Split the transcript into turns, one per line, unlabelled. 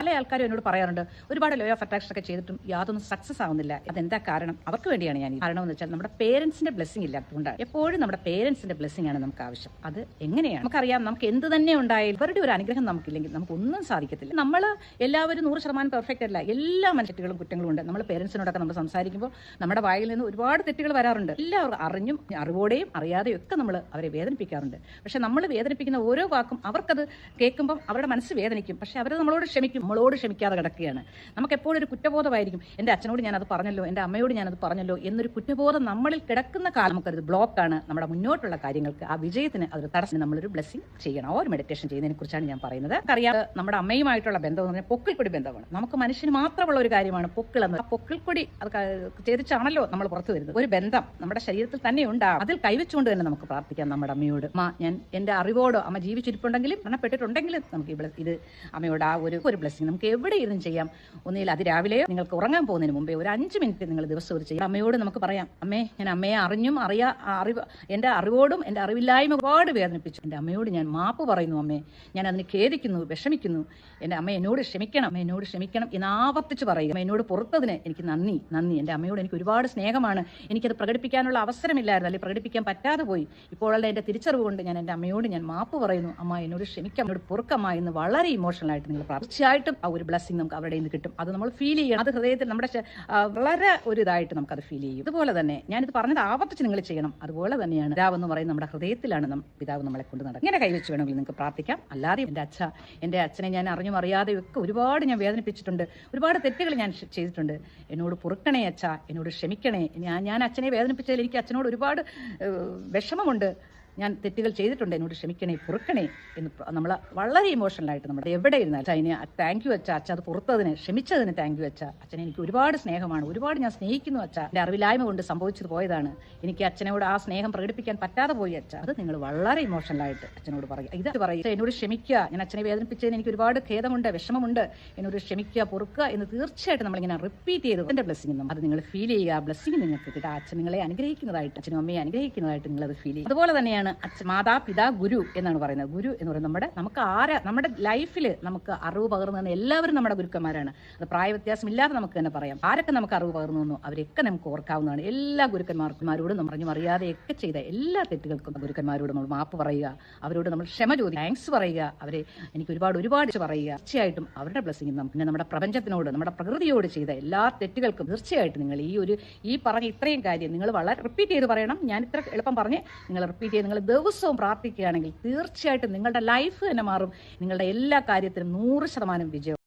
പല ആൾക്കാരും എന്നോട് പറയാറുണ്ട് ഒരുപാട് ലോ ഓഫ് അട്രാക്ഷൻ ഒക്കെ ചെയ്തിട്ടും യാതൊന്നും സക്സസ് ആവുന്നില്ല. അതെന്താ കാരണം? അവർക്ക് വേണ്ടിയാണ് ഞാൻ കാരണം എന്ന് വെച്ചാൽ നമ്മുടെ പേരൻസിന്റെ ബ്ലെസ്സിംഗ് ഇല്ലാത്തതുകൊണ്ടാണ്. എപ്പോഴും നമ്മുടെ പേരൻസിന്റെ ബ്ലെസ്സിംഗ് ആണ് നമുക്ക് ആവശ്യം. അത് എങ്ങനെയാണ്? നമുക്കറിയാം, നമുക്ക് എന്ത് തന്നെ ഉണ്ടായാലും ഇവരുടെ ഒരു അനുഗ്രഹം നമുക്കില്ലെങ്കിൽ നമുക്കൊന്നും സാധിക്കത്തില്ല. നമ്മൾ എല്ലാവരും 100% പെർഫെക്റ്റ് അല്ല. എല്ലാ മനുഷ്യകളും കുറ്റങ്ങളും ഉണ്ട്. നമ്മൾ പേരൻസിനോടൊക്കെ നമ്മൾ സംസാരിക്കുമ്പോൾ നമ്മുടെ വായിൽ നിന്ന് ഒരുപാട് തെറ്റുകൾ വരാറുണ്ട്. എല്ലാവരും അറിഞ്ഞും അറിവോടെയും അറിയാതെയും ഒക്കെ നമ്മൾ അവരെ വേദനിപ്പിക്കാറുണ്ട്. പക്ഷെ നമ്മൾ വേദനിപ്പിക്കുന്ന ഓരോ വാക്കും അവർക്കത് കേൾക്കുമ്പോൾ അവരുടെ മനസ്സ് വേദനിക്കും. പക്ഷെ അവർ നമ്മളോട് ക്ഷമിക്കാതെ കിടക്കുകയാണ്. നമുക്ക് എപ്പോഴും ഒരു കുറ്റബോധമായിരിക്കും. എൻ്റെ അച്ഛനോട് ഞാനത് പറഞ്ഞല്ലോ, എൻ്റെ അമ്മയോട് ഞാനത് പറഞ്ഞല്ലോ എന്നൊരു കുറ്റബോധം നമ്മളിൽ കിടക്കുന്ന കാലം നമുക്കത് ബ്ലോക്കാണ്. നമ്മുടെ മുന്നോട്ടുള്ള കാര്യങ്ങൾക്ക്, ആ വിജയത്തിന് അതൊരു തടസ്സം. നമ്മളൊരു ബ്ലെസ്സിംഗ് ചെയ്യണം. ആ ഒരു മെഡിറ്റേഷൻ ചെയ്യുന്നതിനെ കുറിച്ചാണ് ഞാൻ പറയുന്നത്. അറിയാം, നമ്മുടെ അമ്മയുമായിട്ടുള്ള ബന്ധം എന്ന് പറഞ്ഞാൽ പൊക്കിൾക്കൊടി ബന്ധമാണ്. നമുക്ക് മനുഷ്യന് മാത്രമുള്ള ഒരു കാര്യമാണ് പൊക്കിൾ എന്ന്. ആ പൊക്കിൾക്കൊടി അത് ചേരിച്ചാണല്ലോ നമ്മൾ പുറത്തു വരുന്നത്. ഒരു ബന്ധം നമ്മുടെ ശരീരത്തിൽ തന്നെ ഉണ്ടാകും. അതിൽ കൈവച്ചുകൊണ്ട് തന്നെ നമുക്ക് പ്രാർത്ഥിക്കാം നമ്മുടെ അമ്മയോട്. അമ്മ, ഞാൻ എൻ്റെ അറിവോടോ, അമ്മ ജീവിച്ചിരിപ്പുണ്ടെങ്കിലും മരണപ്പെട്ടിട്ടുണ്ടെങ്കിലും നമുക്ക് ഇത് അമ്മയോട് ആ ഒരു ബ്ലെസ്സിംഗ് നമുക്ക് എവിടെ ഇരുന്നും ചെയ്യാം. ഒന്നുകിൽ അതിരാവിലെയോ നിങ്ങൾക്ക് ഉറങ്ങാൻ പോകുന്നതിന് മുമ്പേ ഒരു 5 മിനിറ്റ് നിങ്ങൾ ദിവസം ഒരു ചെയ്യാം. അമ്മയോട് നമുക്ക് പറയാം, അമ്മേ, ഞാൻ അമ്മയെ അറിഞ്ഞും എൻ്റെ അറിവോടും എൻ്റെ അറിവില്ലായ്മ ഒരുപാട് വേദനിപ്പിച്ചു. എൻ്റെ അമ്മയോട് ഞാൻ മാപ്പ് പറയുന്നു. അമ്മേ, ഞാൻ അതിന് ഖേദിക്കുന്നു, വിഷമിക്കുന്നു. എൻ്റെ അമ്മ എന്നോട് ക്ഷമിക്കണം എന്ന് ആവർത്തിച്ച് പറയുക. അമ്മ എന്നോട് പുറത്തതിന് എനിക്ക് നന്ദി. എൻ്റെ അമ്മയോട് എനിക്ക് ഒരുപാട് സ്നേഹമാണ്. എനിക്കത് പ്രകടിപ്പിക്കാനുള്ള അവസരമില്ലായിരുന്നു, അല്ലെങ്കിൽ പ്രകടിപ്പിക്കാൻ പറ്റാതെ പോയി. ഇപ്പോഴുള്ള എൻ്റെ തിരിച്ചറിവ് കൊണ്ട് ഞാൻ എൻ്റെ അമ്മയോട് ഞാൻ മാപ്പ് പറയുന്നു. അമ്മ, എന്നോട് ക്ഷമിക്കാം, എന്നോട് പൊറുക്കമ്മ എന്ന് വളരെ ഇമോഷണലായിട്ട് നിങ്ങൾ തീർച്ചയായിട്ടും ആ ഒരു ബ്ലെസ്സിംഗ് നമുക്ക് അവരുടെ നിന്ന് കിട്ടും. അത് നമ്മൾ ഫീൽ ചെയ്യണം. അത് ഹൃദയത്തിൽ നമ്മുടെ വളരെ ഒരു ഇതായിട്ട് നമുക്കത് ഫീൽ ചെയ്യും. അതുപോലെ തന്നെ ഞാനിത് പറഞ്ഞത് ആവർത്തിച്ച് നിങ്ങൾ ചെയ്യണം. അതുപോലെ തന്നെയാണ് പിതാവ് എന്ന് പറയുന്നത് നമ്മുടെ ഹൃദയത്തിലാണ് പിതാവ് നമ്മളെ കൊണ്ട് നടക്കും. ഇങ്ങനെ കൈവച്ച് വേണമെങ്കിൽ നിങ്ങൾക്ക് പ്രാർത്ഥിക്കാം. അല്ലാതെ എൻ്റെ അച്ഛനെ ഞാൻ അറിഞ്ഞും അറിയാതെയും ഒക്കെ ഒരുപാട് ഞാൻ വേദനിപ്പിച്ചിട്ടുണ്ട്. ഒരുപാട് തെറ്റുകൾ ഞാൻ ചെയ്തിട്ടുണ്ട്. എന്നോട് പൊറുക്കണേ അച്ഛ, എന്നോട് ക്ഷമിക്കണേ. ഞാൻ അച്ഛനെ വേദനിപ്പിച്ചതിൽ എനിക്ക് അച്ഛനോട് ഒരുപാട് വിഷമമുണ്ട്. ഞാൻ തെറ്റുകൾ ചെയ്തിട്ടുണ്ട്, എന്നോട് ക്ഷമിക്കണേ, പൊറുക്കണേ എന്ന് നമ്മൾ വളരെ ഇമോഷണലായിട്ട് നമ്മൾ എവിടെ ഇരുന്നാൽ അതിന് താങ്ക് യു അച്ഛ, അത് പുറത്തതിന് ക്ഷമിച്ചതിന് താങ്ക് യു അച്ഛ. അച്ഛനെ എനിക്ക് ഒരുപാട് സ്നേഹമാണ്, ഒരുപാട് ഞാൻ സ്നേഹിക്കുന്നു അച്ഛ. എൻ്റെ അറിവില്ലായ്മ കൊണ്ട് സംഭവിച്ചത് പോയതാണ്. എനിക്ക് അച്ഛനോട് ആ സ്നേഹം പ്രകടിപ്പിക്കാൻ പറ്റാതെ പോയി അച്ഛ. അത് നിങ്ങൾ വളരെ ഇമോഷണലായിട്ട് അച്ഛനോട് പറയുക. ഇത് പറയുക, എന്നോട് ക്ഷമിക്കുക, ഞാൻ അച്ഛനെ വേദനിപ്പിച്ചതിന് എനിക്ക് ഒരുപാട് ഖേദമുണ്ട്, വിഷമമുണ്ട്, എന്നോട് ക്ഷമിക്കുക, പൊറുക്കുക എന്ന് തീർച്ചയായിട്ടും നമ്മളിങ്ങനെ റിപ്പീറ്റ് ചെയ്ത് എൻ്റെ ബ്ലെസ്സിംഗ് അത് നിങ്ങൾ ഫീൽ ചെയ്യുക. ആ ബ്ലെസ്സിംഗ് നിങ്ങൾക്ക് കിട്ടുക. അച്ഛൻ നിങ്ങളെ അനുഗ്രഹിക്കുന്നതായിട്ട്, അച്ഛനും അമ്മയെ അനുഗ്രഹിക്കുന്നതായിട്ട് നിങ്ങളത് ഫീൽ ചെയ്യും. അതുപോലെ തന്നെയാണ് മാതാപിതാ ഗുരു എന്നാണ് പറയുന്നത്. ഗുരു എന്ന് പറയുന്നത് നമ്മുടെ ലൈഫിൽ നമുക്ക് അറിവ് പകർന്നു തന്ന എല്ലാവരും നമ്മുടെ ഗുരുക്കന്മാരാണ്. അത് പ്രായവ്യത്യാസമില്ലാതെ നമുക്ക് തന്നെ പറയാം. ആരൊക്കെ നമുക്ക് അറിവ് പകർന്നു തന്നു അവരൊക്കെ നമുക്ക് ഓർക്കാവുന്നതാണ്. എല്ലാ ഗുരുക്കന്മാരോടും നമ്മൾ അറിഞ്ഞും അറിയാതെയൊക്കെ ചെയ്ത എല്ലാ തെറ്റുകൾക്കും ഗുരുക്കന്മാരോട് നമ്മൾ മാപ്പ് പറയുക, അവരോട് നമ്മൾ ക്ഷമ ചോദിക്കുക, താങ്ക്സ് പറയുക, അവരെ എനിക്ക് ഒരുപാട് പറയുക. തീർച്ചയായിട്ടും അവരുടെ ബ്ലെസ്സിംഗ് നമുക്ക് പിന്നെ നമ്മുടെ പ്രപഞ്ചത്തിനോട്, നമ്മുടെ പ്രകൃതിയോട് ചെയ്ത എല്ലാ തെറ്റുകൾക്കും തീർച്ചയായിട്ടും നിങ്ങൾ ഈ പറഞ്ഞ ഇത്രയും കാര്യം നിങ്ങൾ വളരെ റിപ്പീറ്റ് ചെയ്ത് പറയണം. ഞാൻ ഇത്ര എളുപ്പം പറഞ്ഞ് നിങ്ങൾ റിപ്പീറ്റ് ചെയ്ത് നിങ്ങൾ ദിവസവും പ്രാർത്ഥിക്കുകയാണെങ്കിൽ തീർച്ചയായിട്ടും നിങ്ങളുടെ ലൈഫ് തന്നെ മാറും. നിങ്ങളുടെ എല്ലാ കാര്യത്തിലും 100% വിജയം.